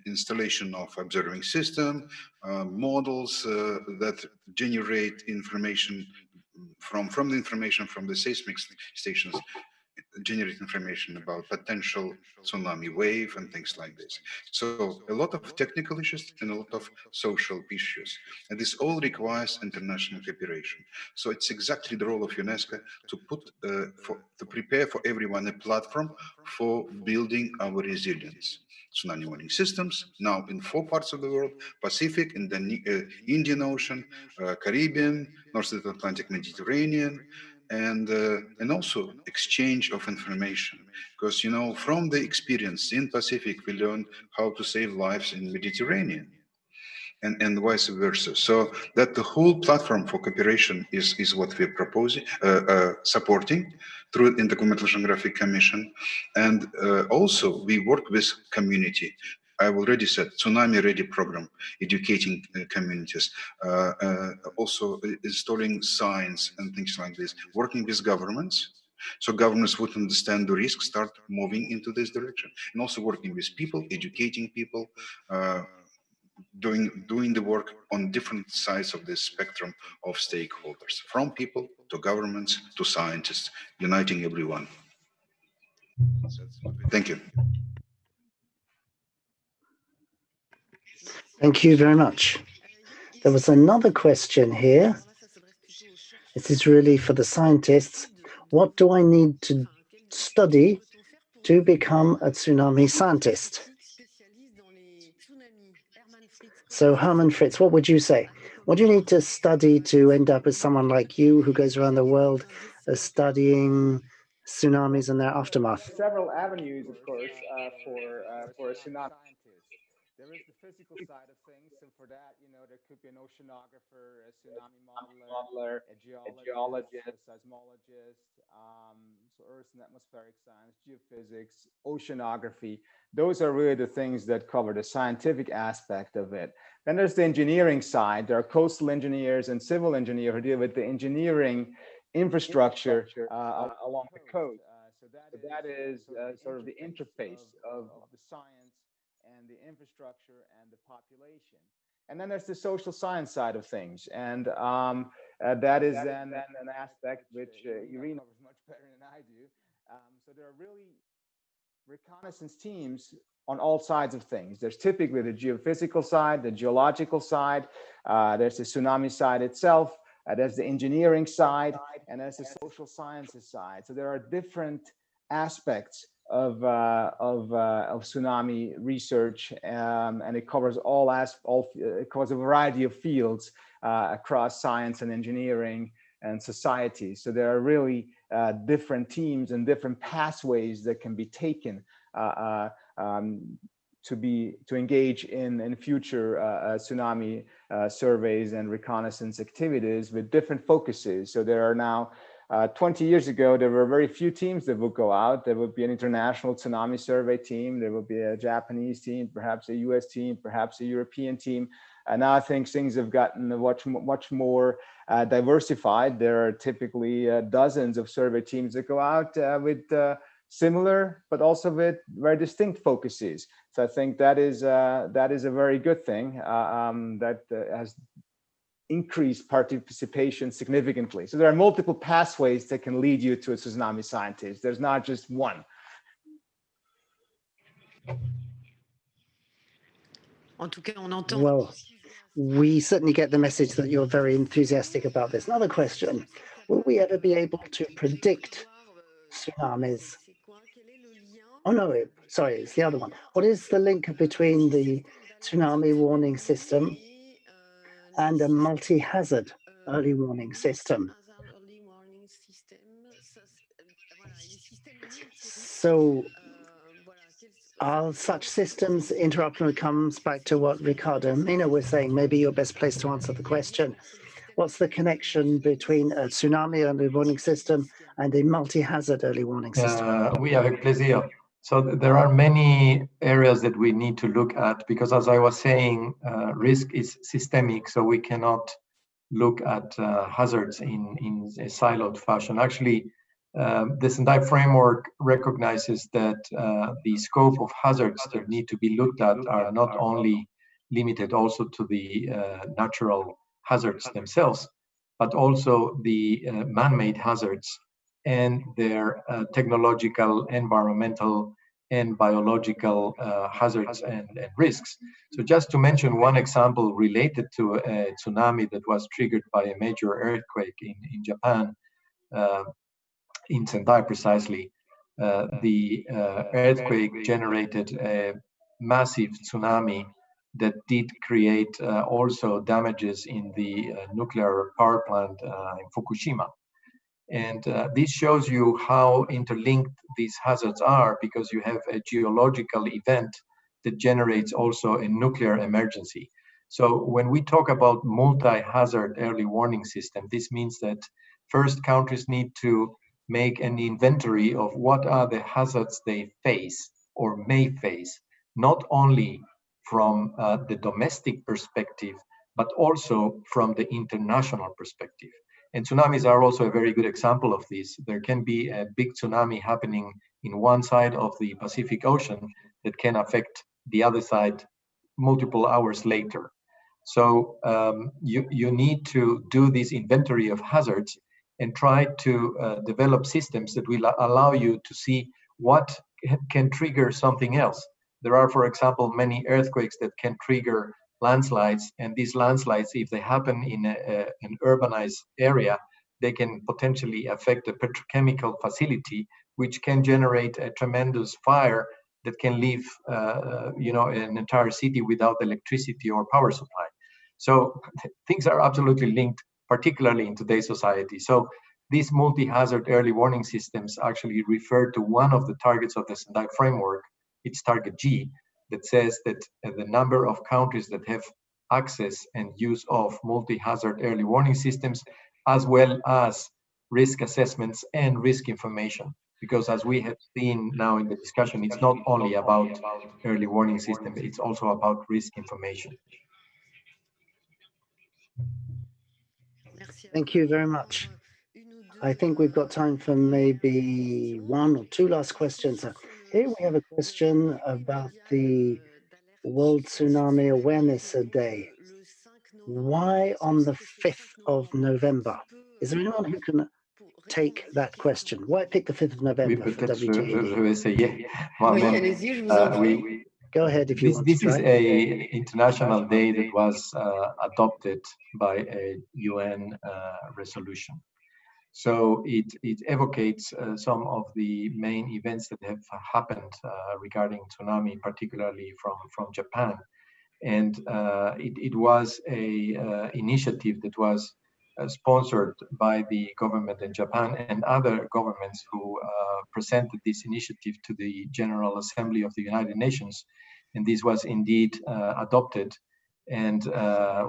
installation of observing system, models that generate information from the information from the seismic stations, generate information about potential tsunami wave and things like this. So a lot of technical issues and a lot of social issues. And this all requires international cooperation. So it's exactly the role of UNESCO to to prepare for everyone a platform for building our resilience. Tsunami warning systems now in 4 parts of the world: Pacific, in the Indian Ocean, Caribbean, North Atlantic, Mediterranean, and also exchange of information, because from the experience in Pacific we learn how to save lives in Mediterranean, and vice versa. So that the whole platform for cooperation is what we're proposing, supporting through the Intergovernmental Oceanographic Commission, and also we work with community. I've already said Tsunami Ready program, educating communities, also installing signs and things like this, working with governments, so governments would understand the risk, start moving into this direction, and also working with people, educating people, doing the work on different sides of this spectrum of stakeholders, from people to governments to scientists, uniting everyone. Thank you. Thank you very much. There was another question here. This is really for the scientists. What do I need to study to become a tsunami scientist? So Herman Fritz, what would you say? What do you need to study to end up as someone like you who goes around the world studying tsunamis and their aftermath? Several avenues, of course, for a tsunami scientist. There is the physical side of things. So for that, there could be an oceanographer, a tsunami modeler, a geologist, a seismologist, so earth and atmospheric science, geophysics, oceanography. Those are really the things that cover the scientific aspect of it. Then there's the engineering side. There are coastal engineers and civil engineers who deal with the engineering infrastructure along the coast. So that is sort of the interface of the science and the infrastructure and the population. And then there's the social science side of things. And that is then an aspect which Irene knows much better than I do. So there are really reconnaissance teams on all sides of things. There's typically the geophysical side, the geological side, there's the tsunami side itself, there's the engineering side, and there's the social sciences side. So there are different aspects of tsunami research, and it covers it covers a variety of fields across science and engineering and society. So there are really different teams and different pathways that can be taken to engage in future tsunami surveys and reconnaissance activities with different focuses. So there are now 20 years ago, there were very few teams that would go out. There would be an international tsunami survey team. There would be a Japanese team, perhaps a US team, perhaps a European team. And now I think things have gotten much more diversified. There are typically dozens of survey teams that go out with similar, but also with very distinct focuses. So I think that is a very good thing that has increased participation significantly. So there are multiple pathways that can lead you to a tsunami scientist. There's not just one. Well, we certainly get the message that you're very enthusiastic about this. Another question, will we ever be able to predict tsunamis? Oh no, sorry, it's the other one. What is the link between the tsunami warning system and a multi-hazard early warning system? So are such systems interoperable? Comes back to what Ricardo and Mina were saying. Maybe you're best placed to answer the question. What's the connection between a tsunami early warning system and a multi-hazard early warning system? We have a pleasure. So there are many areas that we need to look at, because as I was saying, risk is systemic, so we cannot look at hazards in a siloed fashion. Actually, the Sendai framework recognizes that the scope of hazards that need to be looked at are not only limited also to the natural hazards themselves, but also the man-made hazards and their technological, environmental, and biological hazards and risks. So just to mention one example related to a tsunami that was triggered by a major earthquake in Japan, in Sendai precisely, the earthquake generated a massive tsunami that did create also damages in the nuclear power plant in Fukushima. And this shows you how interlinked these hazards are, because you have a geological event that generates also a nuclear emergency. So when we talk about multi-hazard early warning system, this means that first countries need to make an inventory of what are the hazards they face or may face, not only from the domestic perspective, but also from the international perspective. And tsunamis are also a very good example of this. There can be a big tsunami happening in one side of the Pacific Ocean that can affect the other side multiple hours later. So you need to do this inventory of hazards and try to develop systems that will allow you to see what can trigger something else. There are, for example, many earthquakes that can trigger landslides, and these landslides, if they happen in an urbanized area, they can potentially affect a petrochemical facility, which can generate a tremendous fire that can leave an entire city without electricity or power supply. So things are absolutely linked, particularly in today's society. So these multi-hazard early warning systems actually refer to one of the targets of the Sendai framework. It's target G, that says that the number of countries that have access and use of multi-hazard early warning systems, as well as risk assessments and risk information. Because as we have seen now in the discussion, it's not only about early warning systems, it's also about risk information. Thank you very much. I think we've got time for maybe one or two last questions. Here we have a question about the World Tsunami Awareness Day. Why on the 5th of November? Is there anyone who can take that question? Why pick the 5th of November for WTAD? Je vais essayer. Oui, allez-y, je vous en prie. Go ahead if you want to try. This is an international day that was adopted by a UN resolution. So it evocates some of the main events that have happened regarding tsunami, particularly from Japan. And it was a initiative that was sponsored by the government in Japan and other governments who presented this initiative to the General Assembly of the United Nations. And this was indeed adopted. And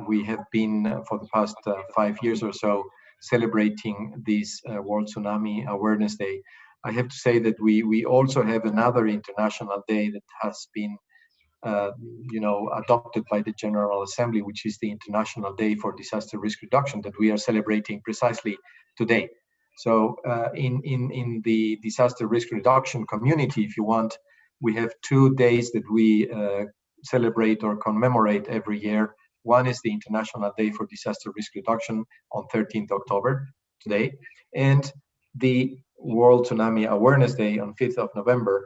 we have been, for the past 5 years or so, celebrating this World Tsunami Awareness Day. I have to say that we also have another international day that has been adopted by the General Assembly, which is the International Day for Disaster Risk Reduction that we are celebrating precisely today. So in the disaster risk reduction community, if you want, we have 2 days that we celebrate or commemorate every year. One is the International Day for Disaster Risk Reduction on 13th October, today, and the World Tsunami Awareness Day on 5th of November,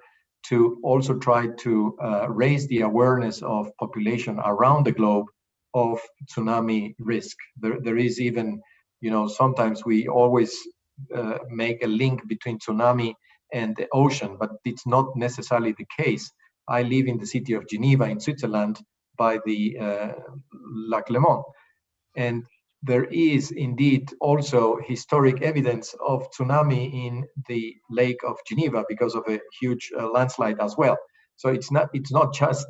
to also try to raise the awareness of population around the globe of tsunami risk. There is even, sometimes we always make a link between tsunami and the ocean, but it's not necessarily the case. I live in the city of Geneva in Switzerland by the Lac Léman, and there is indeed also historic evidence of tsunami in the Lake of Geneva because of a huge landslide as well. So it's not just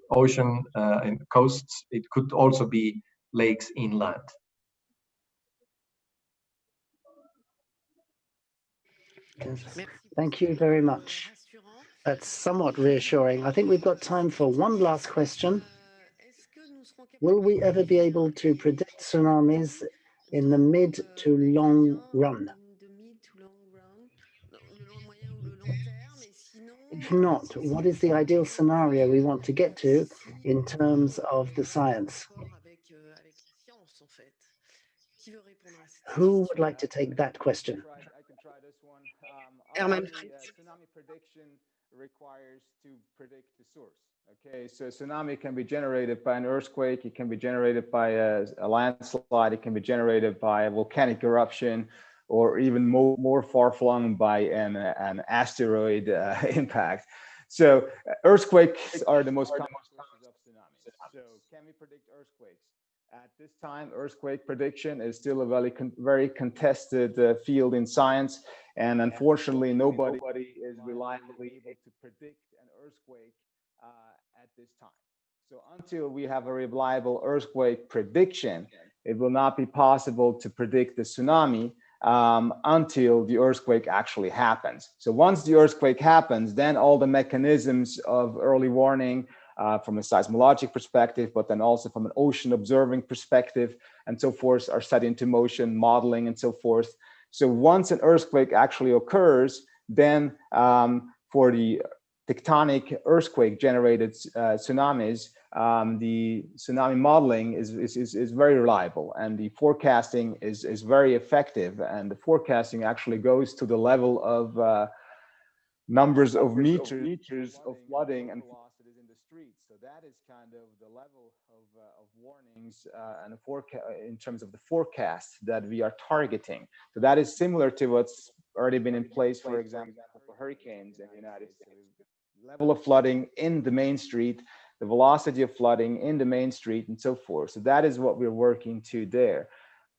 ocean and coasts, it could also be lakes inland. Thank you very much. That's somewhat reassuring. I think we've got time for one last question. Will we ever be able to predict tsunamis in the mid to long run? If not, what is the ideal scenario we want to get to in terms of the science? Who would like to take that question? I can try this one. Tsunami prediction requires to predict the source. Okay, so tsunami can be generated by an earthquake, it can be generated by a landslide, it can be generated by a volcanic eruption, or even more far-flung by an asteroid impact. So earthquakes are the most common sources of tsunamis. So can we predict earthquakes? At this time, earthquake prediction is still a very contested field in science, and unfortunately, nobody is reliably able to predict an earthquake at this time. So until we have a reliable earthquake prediction, it will not be possible to predict the tsunami until the earthquake actually happens. So once the earthquake happens, then all the mechanisms of early warning from a seismologic perspective, but then also from an ocean observing perspective and so forth are set into motion, modeling and so forth. So once an earthquake actually occurs, then for the tectonic earthquake generated tsunamis, the tsunami modeling is very reliable, and the forecasting is very effective, and the forecasting actually goes to the level of numbers of meters of flooding and velocities in the streets. So that is kind of the level of warnings and in terms of the forecast that we are targeting. So that is similar to what's already been in place, for example, for hurricanes in the United States. Level of flooding in the main street, the velocity of flooding in the main street, and so forth. So that is what we're working to there.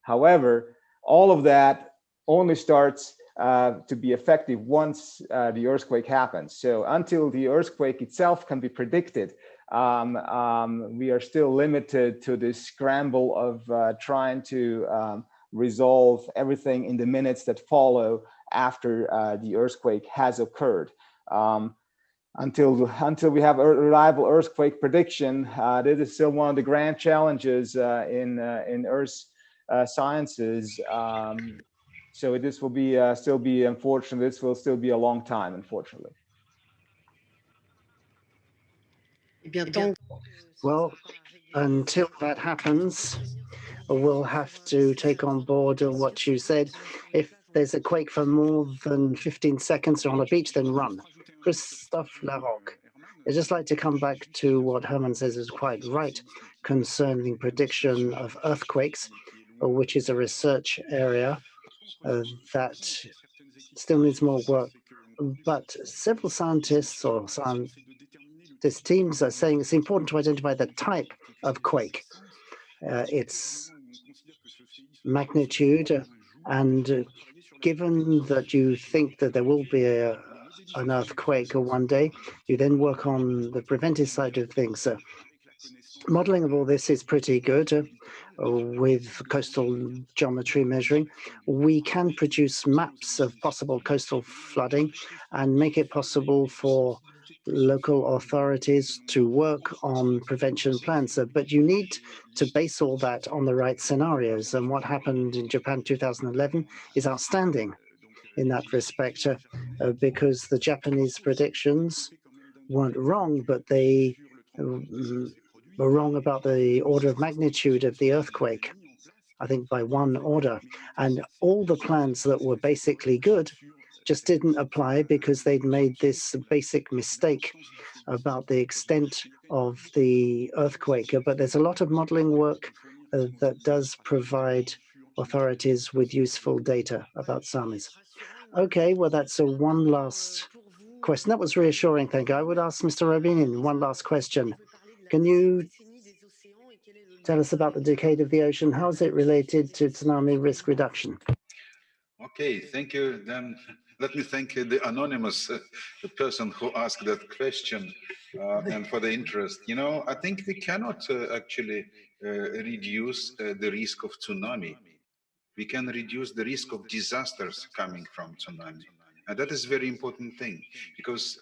However, all of that only starts to be effective once the earthquake happens. So until the earthquake itself can be predicted, we are still limited to this scramble of trying to resolve everything in the minutes that follow after the earthquake has occurred. Until we have a reliable earthquake prediction, this is still one of the grand challenges in earth sciences. So this will be still be, unfortunately, this will still be a long time, unfortunately. Well, until that happens, we'll have to take on board what you said. If there's a quake for more than 15 seconds on a beach, then run. Christophe Larocque, I'd just like to come back to what Herman says is quite right concerning prediction of earthquakes, which is a research area that still needs more work. But several scientists or scientist teams are saying it's important to identify the type of quake, its magnitude, and given that you think that there will be an earthquake one day, you then work on the preventive side of things. Modeling of all this is pretty good with coastal geometry measuring. We can produce maps of possible coastal flooding and make it possible for local authorities to work on prevention plans. But you need to base all that on the right scenarios. And what happened in Japan 2011 is outstanding in that respect, because the Japanese predictions weren't wrong, but they were wrong about the order of magnitude of the earthquake, I think by one order. And all the plans that were basically good just didn't apply because they'd made this basic mistake about the extent of the earthquake. But there's a lot of modeling work that does provide authorities with useful data about tsunamis. Okay, well, that's one last question. That was reassuring, thank you. I would ask Mr. Robinin one last question. Can you tell us about the decade of the ocean? How is it related to tsunami risk reduction? Okay, thank you. Then let me thank the anonymous the person who asked that question and for the interest. You know, I think we cannot actually reduce the risk of tsunami. We can reduce the risk of disasters coming from tsunami. And that is a very important thing because,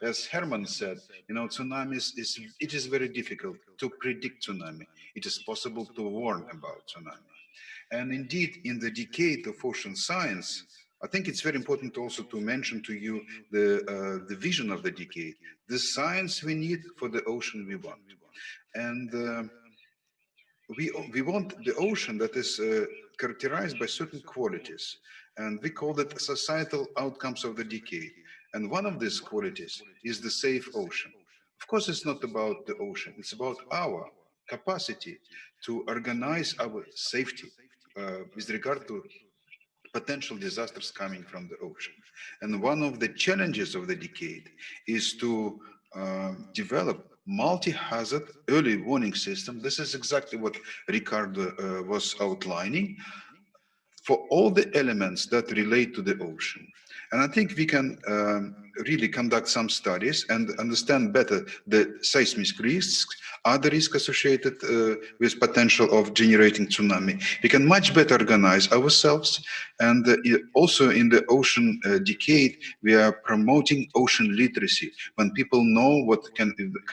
as Herman said, you know, tsunamis it is very difficult to predict tsunami. It is possible to warn about tsunami. And indeed, in the decade of ocean science, I think it's very important also to mention to you the vision of the decade, the science we need for the ocean we want. And we want the ocean that is characterized by certain qualities, and we call it societal outcomes of the decade. And one of these qualities is the safe ocean. Of course, it's not about the ocean, it's about our capacity to organize our safety with regard to potential disasters coming from the ocean. And one of the challenges of the decade is to develop multi-hazard early warning system. This is exactly what Ricardo was outlining for all the elements that relate to the ocean. And I think we can really conduct some studies and understand better the seismic risks, other risks associated with potential of generating tsunami. We can much better organize ourselves. And also in the ocean decade, we are promoting ocean literacy. When people know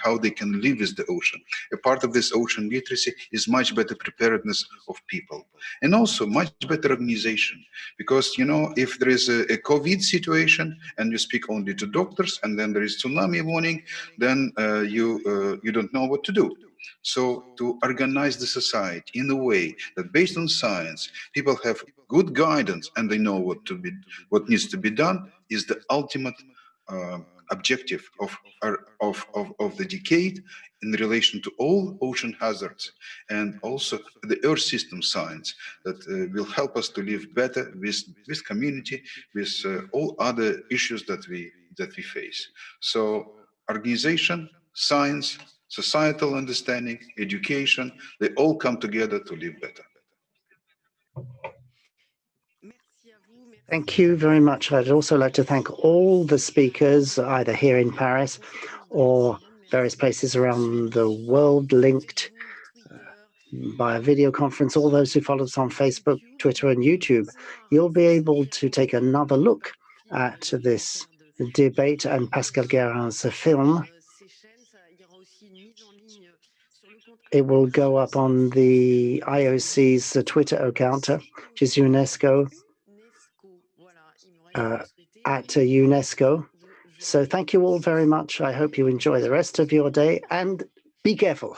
how they can live with the ocean. A part of this ocean literacy is much better preparedness of people. And also much better organization. Because, you know, if there is a COVID situation and you speak only to doctors and then there is tsunami warning, then you don't know what to do. So to organize the society in a way that based on science, people have good guidance and they know what needs to be done is the ultimate objective of the decade in relation to all ocean hazards and also the earth system science that will help us to live better with community, with all other issues that we face. So organization, science, societal understanding, education, they all come together to live better. Thank you very much. I'd also like to thank all the speakers, either here in Paris or various places around the world linked by a video conference, all those who followed us on Facebook, Twitter, and YouTube. You'll be able to take another look at this debate and Pascal Guérin's film. It will go up on the IOC's Twitter account, which is UNESCO, at UNESCO. So thank you all very much. I hope you enjoy the rest of your day and be careful.